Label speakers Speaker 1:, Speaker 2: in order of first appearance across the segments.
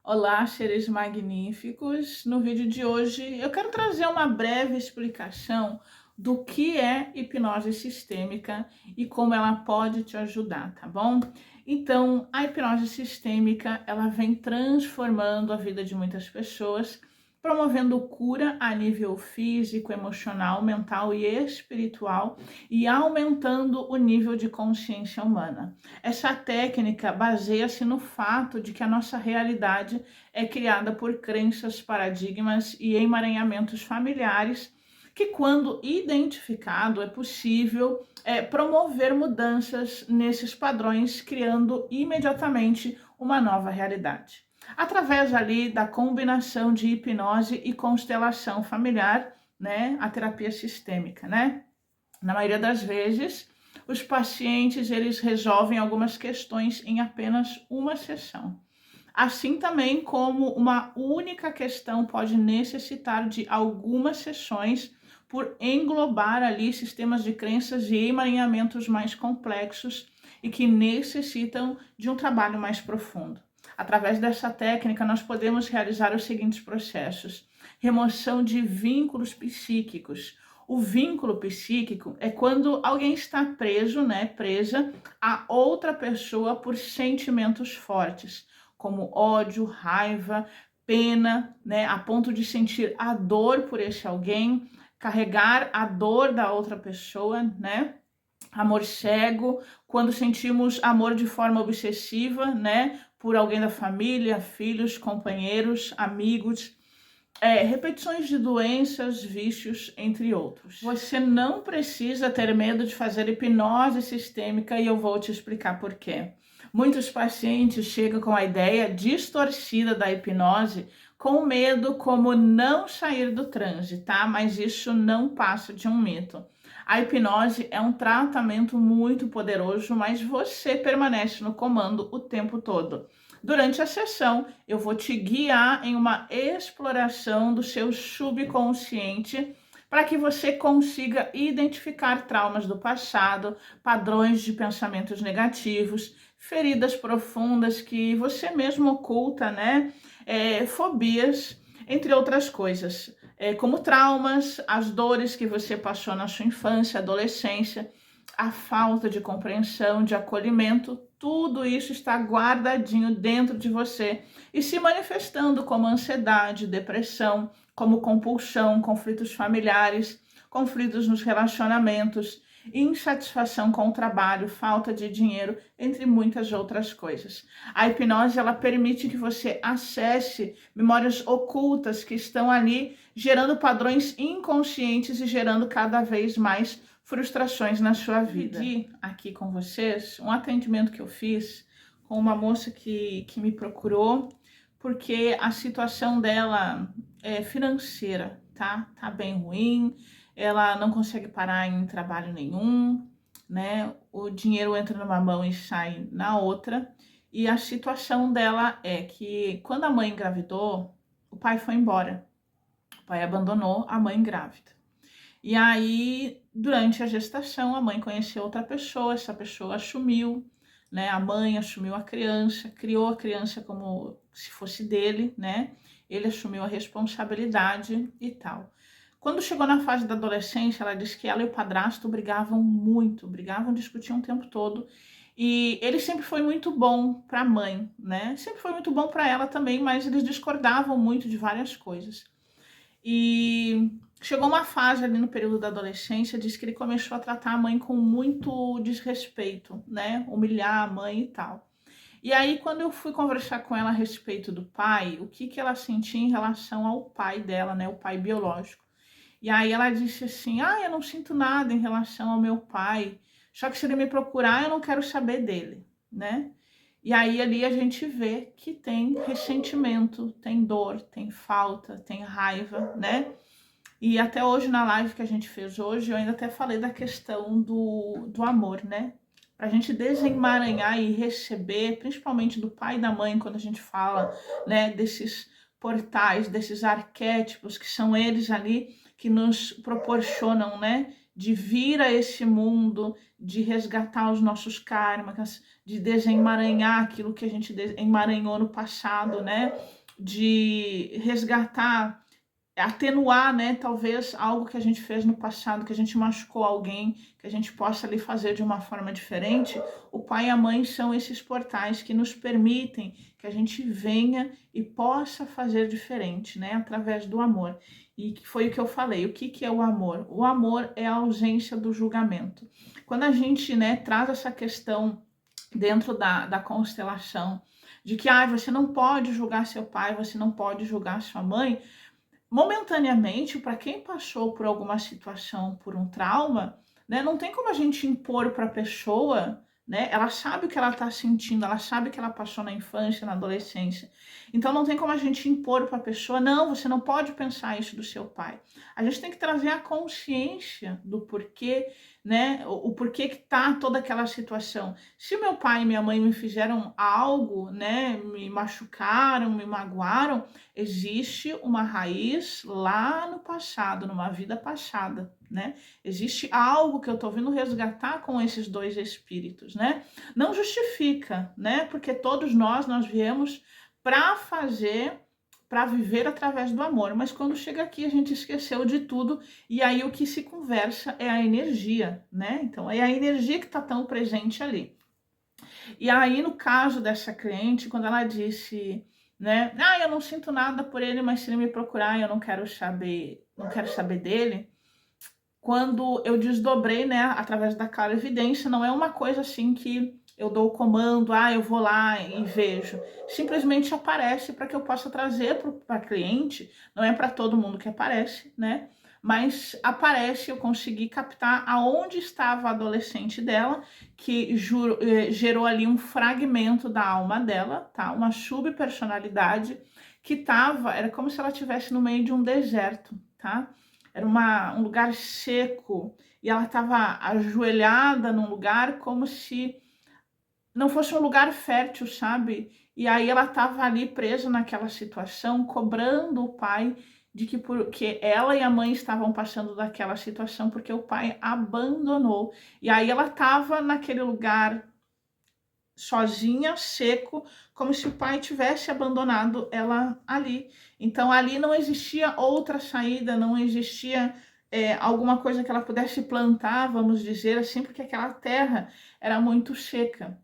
Speaker 1: Olá, seres magníficos! No vídeo de hoje eu quero trazer uma breve explicação do que é hipnose sistêmica e como ela pode te ajudar, tá bom? Então, a hipnose sistêmica, ela vem transformando a vida de muitas pessoas, promovendo cura a nível físico, emocional, mental e espiritual e aumentando o nível de consciência humana. Essa técnica baseia-se no fato de que a nossa realidade é criada por crenças, paradigmas e emaranhamentos familiares que, quando identificado, é possível promover mudanças nesses padrões, criando imediatamente uma nova realidade. Através ali da combinação de hipnose e constelação familiar, né, a terapia sistêmica, né? Na maioria das vezes, os pacientes eles resolvem algumas questões em apenas uma sessão. Assim também como uma única questão pode necessitar de algumas sessões por englobar ali sistemas de crenças e emaranhamentos mais complexos e que necessitam de um trabalho mais profundo. Através dessa técnica, nós podemos realizar os seguintes processos: remoção de vínculos psíquicos. O vínculo psíquico é quando alguém está preso, né, presa a outra pessoa por sentimentos fortes, como ódio, raiva, pena, né, a ponto de sentir a dor por esse alguém, carregar a dor da outra pessoa, né? Amor cego, quando sentimos amor de forma obsessiva, né, por alguém da família, filhos, companheiros, amigos, repetições de doenças, vícios, entre outros. Você não precisa ter medo de fazer hipnose sistêmica e eu vou te explicar por quê. Muitos pacientes chegam com a ideia distorcida da hipnose, com medo como não sair do transe, tá? Mas isso não passa de um mito. A hipnose é um tratamento muito poderoso, mas você permanece no comando o tempo todo. Durante a sessão, eu vou te guiar em uma exploração do seu subconsciente para que você consiga identificar traumas do passado, padrões de pensamentos negativos, feridas profundas que você mesmo oculta, né? Fobias, entre outras coisas, como traumas, as dores que você passou na sua infância, adolescência, a falta de compreensão, de acolhimento, tudo isso está guardadinho dentro de você e se manifestando como ansiedade, depressão, como compulsão, conflitos familiares, conflitos nos relacionamentos, insatisfação com o trabalho, falta de dinheiro, entre muitas outras coisas. A hipnose ela permite que você acesse memórias ocultas que estão ali gerando padrões inconscientes e gerando cada vez mais frustrações na sua vida. Dividir aqui com vocês um atendimento que eu fiz com uma moça que me procurou porque a situação dela é financeira, tá? Tá bem ruim, ela não consegue parar em trabalho nenhum, né? O dinheiro entra numa mão e sai na outra. E a situação dela é que quando a mãe engravidou, o pai foi embora. O pai abandonou a mãe grávida. E aí, durante a gestação, a mãe conheceu outra pessoa, essa pessoa assumiu, né? A mãe assumiu a criança, criou a criança como se fosse dele, né? Ele assumiu a responsabilidade e tal. Quando chegou na fase da adolescência, ela disse que ela e o padrasto brigavam muito, brigavam, discutiam o tempo todo. E ele sempre foi muito bom para a mãe, né? Sempre foi muito bom para ela também, mas eles discordavam muito de várias coisas. E chegou uma fase ali no período da adolescência, diz que ele começou a tratar a mãe com muito desrespeito, né? Humilhar a mãe e tal. E aí, quando eu fui conversar com ela a respeito do pai, o que ela sentia em relação ao pai dela, né? O pai biológico. E aí ela disse assim: ah, eu não sinto nada em relação ao meu pai, só que se ele me procurar, eu não quero saber dele, né? E aí ali a gente vê que tem ressentimento, tem dor, tem falta, tem raiva, né? E até hoje, na live que a gente fez hoje, eu ainda até falei da questão do amor, né? Pra gente desemaranhar e receber, principalmente do pai e da mãe, quando a gente fala, né, desses portais, desses arquétipos, que são eles ali que nos proporcionam, né, de vir a esse mundo, de resgatar os nossos karmas, de desemaranhar aquilo que a gente emaranhou no passado, né? De resgatar, atenuar, né, talvez algo que a gente fez no passado, que a gente machucou alguém, que a gente possa ali fazer de uma forma diferente. O pai e a mãe são esses portais que nos permitem que a gente venha e possa fazer diferente, né, através do amor. E que foi o que eu falei. O que é o amor? O amor é a ausência do julgamento. Quando a gente, né, traz essa questão dentro da constelação de que você não pode julgar seu pai, você não pode julgar sua mãe, momentaneamente, para quem passou por alguma situação, por um trauma, né, não tem como a gente impor para a pessoa, né? Ela sabe o que ela está sentindo, ela sabe que ela passou na infância, na adolescência. Então não tem como a gente impor para a pessoa, não, você não pode pensar isso do seu pai. A gente tem que trazer a consciência do porquê, né? O porquê que tá toda aquela situação. Se meu pai e minha mãe me fizeram algo, né? Me machucaram, me magoaram, existe uma raiz lá no passado, numa vida passada, né? Existe algo que eu tô vindo resgatar com esses dois espíritos, né? Não justifica, né? Porque todos nós viemos para viver através do amor, mas quando chega aqui a gente esqueceu de tudo e aí o que se conversa é a energia, né? Então é a energia que tá tão presente ali. E aí no caso dessa cliente, quando ela disse, né, eu não sinto nada por ele, mas se ele me procurar, eu não quero saber dele. Quando eu desdobrei, né, através da clarividência, não é uma coisa assim que eu dou o comando, eu vou lá e vejo. Simplesmente aparece para que eu possa trazer para cliente. Não é para todo mundo que aparece, né? Mas aparece, eu consegui captar aonde estava a adolescente dela, que gerou ali um fragmento da alma dela, tá? Uma subpersonalidade que era como se ela estivesse no meio de um deserto, tá? Era um lugar seco e ela estava ajoelhada num lugar como se não fosse um lugar fértil, sabe? E aí ela estava ali presa naquela situação, cobrando o pai de que porque ela e a mãe estavam passando daquela situação porque o pai abandonou. E aí ela estava naquele lugar sozinha, seco, como se o pai tivesse abandonado ela ali. Então ali não existia outra saída, não existia alguma coisa que ela pudesse plantar, vamos dizer assim, porque aquela terra era muito seca.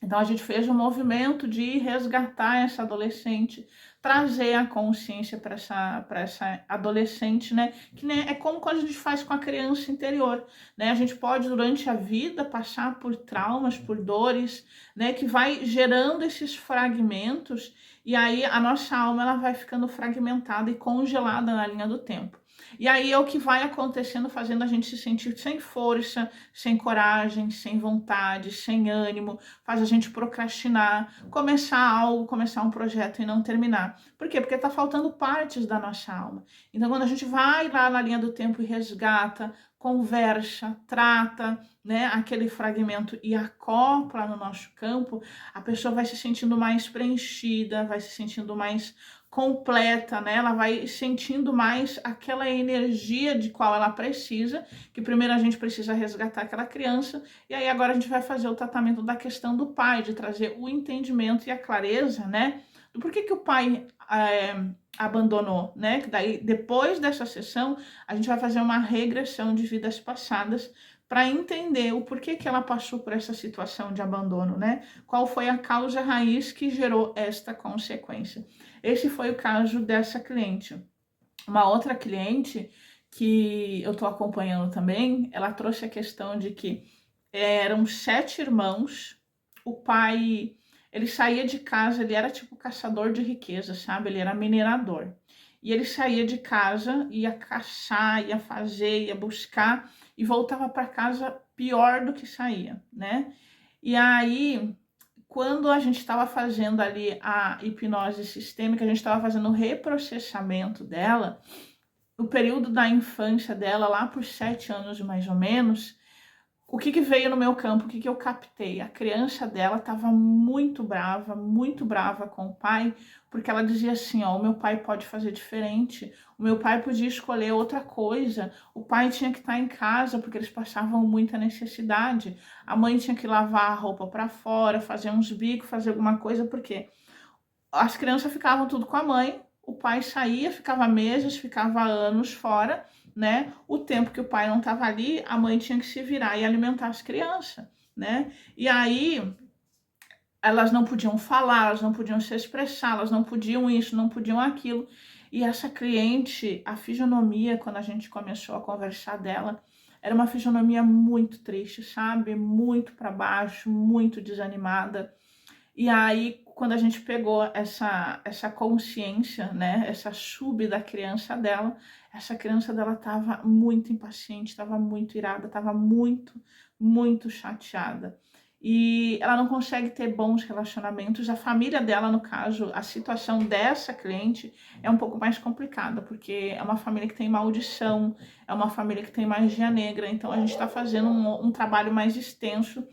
Speaker 1: Então a gente fez um movimento de resgatar essa adolescente, trazer a consciência para essa adolescente, né? Que é como quando a gente faz com a criança interior, né? A gente pode durante a vida passar por traumas, por dores, né? Que vai gerando esses fragmentos e aí a nossa alma ela vai ficando fragmentada e congelada na linha do tempo. E aí é o que vai acontecendo, fazendo a gente se sentir sem força, sem coragem, sem vontade, sem ânimo, faz a gente procrastinar, começar algo, começar um projeto e não terminar. Por quê? Porque tá faltando partes da nossa alma. Então, quando a gente vai lá na linha do tempo e resgata, conversa, trata, né, aquele fragmento e acopla no nosso campo, a pessoa vai se sentindo mais preenchida, vai se sentindo mais completa, né? Ela vai sentindo mais aquela energia de qual ela precisa, que primeiro a gente precisa resgatar aquela criança, e aí agora a gente vai fazer o tratamento da questão do pai, de trazer o entendimento e a clareza, né? Do porquê que o pai abandonou, né? Que daí, depois dessa sessão, a gente vai fazer uma regressão de vidas passadas para entender o porquê que ela passou por essa situação de abandono, né? Qual foi a causa raiz que gerou esta consequência. Esse foi o caso dessa cliente. Uma outra cliente que eu estou acompanhando também, ela trouxe a questão de que eram 7 irmãos, o pai, ele saía de casa, ele era tipo caçador de riqueza, sabe? Ele era minerador. E ele saía de casa, ia caçar, ia fazer, ia buscar e voltava para casa pior do que saía, né? E aí quando a gente estava fazendo ali a hipnose sistêmica, a gente estava fazendo o reprocessamento dela, no período da infância dela, lá por 7 anos mais ou menos, o que veio no meu campo, o que eu captei? A criança dela estava muito brava com o pai, porque ela dizia assim, ó, o meu pai pode fazer diferente, o meu pai podia escolher outra coisa, o pai tinha que estar em casa porque eles passavam muita necessidade, a mãe tinha que lavar a roupa para fora, fazer uns bicos, fazer alguma coisa, porque as crianças ficavam tudo com a mãe, o pai saía, ficava meses, ficava anos fora, né? O tempo que o pai não estava ali, a mãe tinha que se virar e alimentar as crianças, né? E aí elas não podiam falar, elas não podiam se expressar, elas não podiam isso, não podiam aquilo. E essa cliente, a fisionomia, quando a gente começou a conversar dela, era uma fisionomia muito triste, sabe? Muito para baixo, muito desanimada. E aí, quando a gente pegou essa consciência, né, essa sub da criança dela, essa criança dela estava muito impaciente, estava muito irada, estava muito chateada. E ela não consegue ter bons relacionamentos. A família dela, no caso, a situação dessa cliente é um pouco mais complicada, porque é uma família que tem maldição, é uma família que tem magia negra. Então, a gente está fazendo um trabalho mais extenso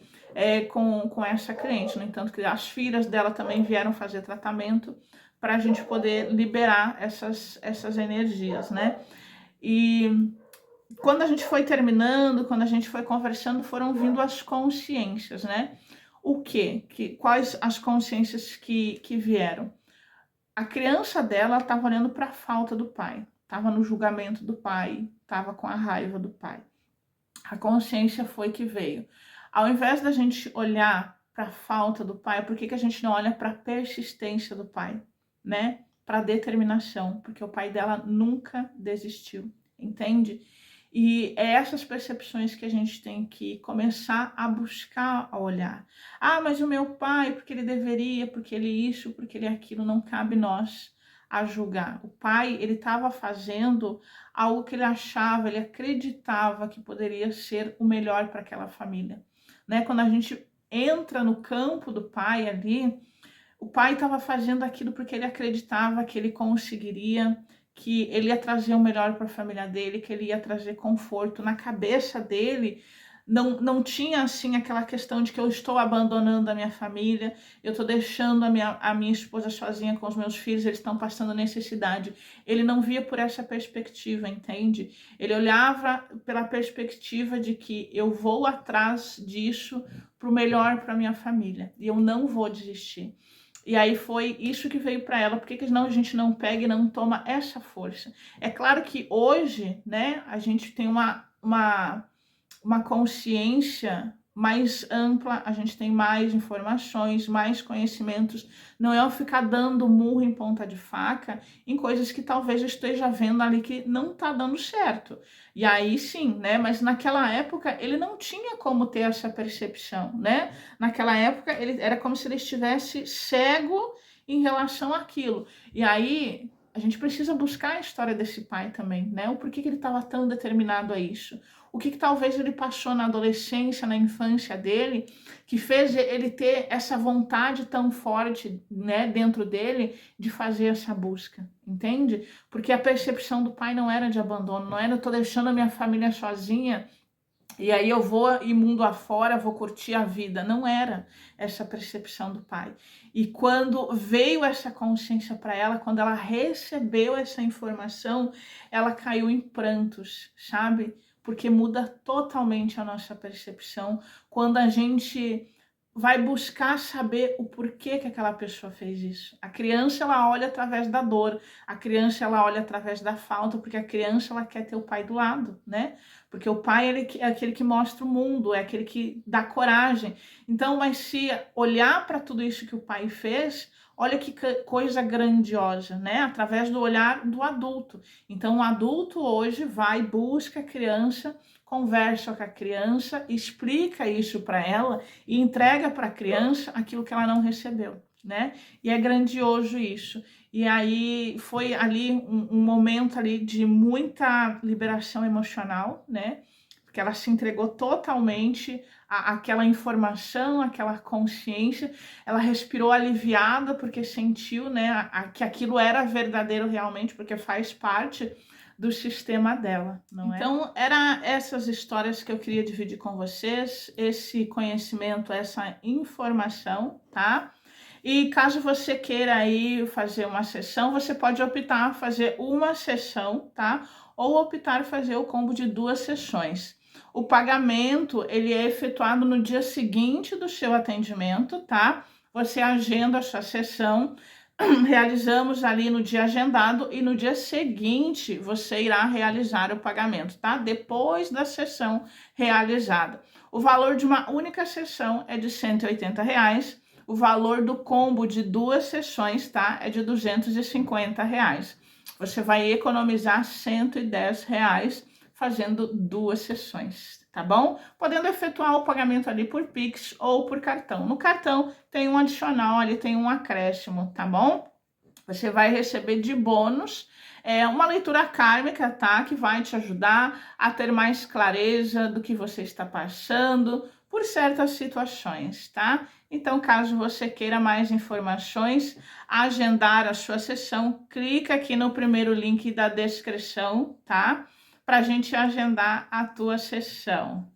Speaker 1: com essa cliente. No entanto, que as filhas dela também vieram fazer tratamento para a gente poder liberar essas energias, né? E quando a gente foi terminando, quando a gente foi conversando, foram vindo as consciências, né? O quê? Quais as consciências que vieram? A criança dela estava olhando para a falta do pai, estava no julgamento do pai, estava com a raiva do pai. A consciência foi que veio. Ao invés da gente olhar para a falta do pai, por que a gente não olha para a persistência do pai, né? Para a determinação, porque o pai dela nunca desistiu, entende? E é essas percepções que a gente tem que começar a buscar a olhar. Ah, mas o meu pai, porque ele deveria, porque ele isso, porque ele aquilo, não cabe nós a julgar. O pai, ele estava fazendo algo que ele achava, ele acreditava que poderia ser o melhor para aquela família, né? Quando a gente entra no campo do pai ali, o pai estava fazendo aquilo porque ele acreditava que ele conseguiria, que ele ia trazer o melhor para a família dele, que ele ia trazer conforto. Na cabeça dele, não tinha assim aquela questão de que eu estou abandonando a minha família, eu estou deixando a minha esposa sozinha com os meus filhos, eles estão passando necessidade. Ele não via por essa perspectiva, entende? Ele olhava pela perspectiva de que eu vou atrás disso para o melhor para minha família e eu não vou desistir. E aí foi isso que veio para ela. Por que a gente não pega e não toma essa força? É claro que hoje, né, a gente tem uma consciência mais ampla, a gente tem mais informações, mais conhecimentos. Não é eu ficar dando murro em ponta de faca em coisas que talvez eu esteja vendo ali que não tá dando certo. E aí sim, né? Mas naquela época ele não tinha como ter essa percepção, né? Naquela época ele era como se ele estivesse cego em relação àquilo. E aí a gente precisa buscar a história desse pai também, né? O porquê que ele estava tão determinado a isso. O que talvez ele passou na adolescência, na infância dele, que fez ele ter essa vontade tão forte, né, dentro dele de fazer essa busca, entende? Porque a percepção do pai não era de abandono, não era eu tô deixando a minha família sozinha e aí eu vou ir mundo afora, vou curtir a vida. Não era essa percepção do pai. E quando veio essa consciência para ela, quando ela recebeu essa informação, ela caiu em prantos, sabe? Porque muda totalmente a nossa percepção quando a gente vai buscar saber o porquê que aquela pessoa fez isso. A criança, ela olha através da dor, a criança, ela olha através da falta, porque a criança, ela quer ter o pai do lado, né? Porque o pai, ele é aquele que mostra o mundo, é aquele que dá coragem. Então, mas se olhar para tudo isso que o pai fez, olha que coisa grandiosa, né? Através do olhar do adulto. Então, o adulto hoje vai, busca a criança, conversa com a criança, explica isso para ela e entrega para a criança aquilo que ela não recebeu, né? E é grandioso isso. E aí foi ali um momento ali de muita liberação emocional, né? Porque ela se entregou totalmente àquela informação, àquela consciência. Ela respirou aliviada porque sentiu, né, que aquilo era verdadeiro realmente, porque faz parte do sistema dela, não é? Então, eram essas histórias que eu queria dividir com vocês, esse conhecimento, essa informação, tá? E caso você queira aí fazer uma sessão, você pode optar fazer uma sessão, tá? Ou optar fazer o combo de 2 sessões. O pagamento, ele é efetuado no dia seguinte do seu atendimento, tá? Você agenda a sua sessão, realizamos ali no dia agendado e no dia seguinte você irá realizar o pagamento, tá? Depois da sessão realizada. O valor de uma única sessão é de R$180. O valor do combo de 2 sessões, tá? É de R$250. Você vai economizar R$110 fazendo 2 sessões, tá bom? Podendo efetuar o pagamento ali por Pix ou por cartão. No cartão tem um adicional ali, tem um acréscimo, tá bom? Você vai receber de bônus uma leitura kármica, tá? Que vai te ajudar a ter mais clareza do que você está passando por certas situações, tá? Então, caso você queira mais informações, agendar a sua sessão, clica aqui no primeiro link da descrição, tá? Para a gente agendar a tua sessão.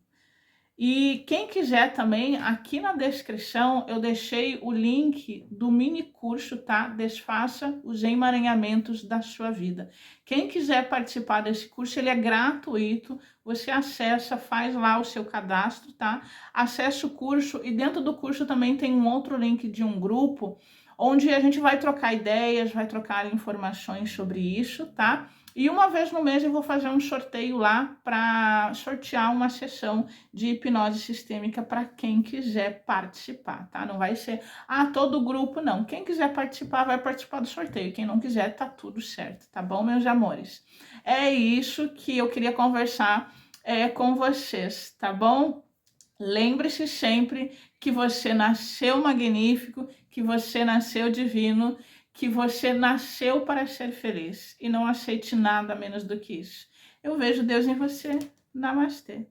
Speaker 1: E quem quiser também, aqui na descrição eu deixei o link do mini curso, tá? Desfaça os emaranhamentos da sua vida. Quem quiser participar desse curso, ele é gratuito. Você acessa, faz lá o seu cadastro, tá? Acessa o curso e dentro do curso também tem um outro link de um grupo onde a gente vai trocar ideias, vai trocar informações sobre isso, tá? E uma vez no mês eu vou fazer um sorteio lá para sortear uma sessão de hipnose sistêmica para quem quiser participar, tá? Não vai ser, todo o grupo, não. Quem quiser participar, vai participar do sorteio. Quem não quiser, tá tudo certo, tá bom, meus amores? É isso que eu queria conversar com vocês, tá bom? Lembre-se sempre que você nasceu magnífico, que você nasceu divino, que você nasceu para ser feliz e não aceite nada menos do que isso. Eu vejo Deus em você. Namastê.